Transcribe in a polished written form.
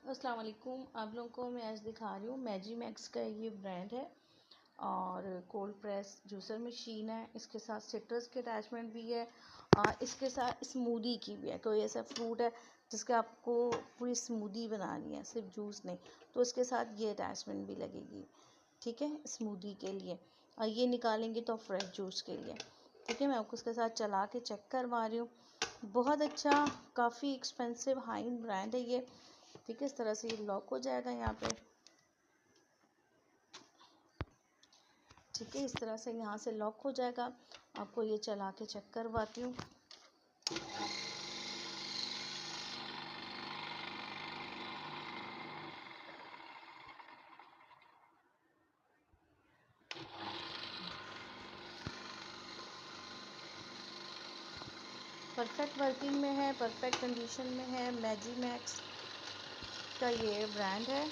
अस्सलाम वालेकुम। आप लोगों को मैं आज दिखा रही हूँ मैजी मैक्स का ये ब्रांड है और कोल्ड प्रेस जूसर मशीन है। इसके साथ सिट्रस के अटैचमेंट भी है और इसके साथ स्मूदी की भी है। कोई ऐसा फ्रूट है जिसका आपको पूरी स्मूदी बनानी है, सिर्फ जूस नहीं, तो इसके साथ ये अटैचमेंट भी लगेगी, ठीक है, स्मूदी के लिए। और ये निकालेंगे तो फ्रेश जूस के लिए, ठीक है। मैं आपको उसके साथ चला के चेक करवा रही हूँ। बहुत अच्छा, काफ़ी एक्सपेंसिव हाई ब्रांड है ये, ठीक है। इस तरह से ये लॉक हो जाएगा यहाँ पे, ठीक है। इस तरह से यहाँ से लॉक हो जाएगा। आपको ये चला के चेक करवाती हूँ। परफेक्ट वर्किंग में है, परफेक्ट कंडीशन में है। मैजी मैक्स का ये ब्रांड है।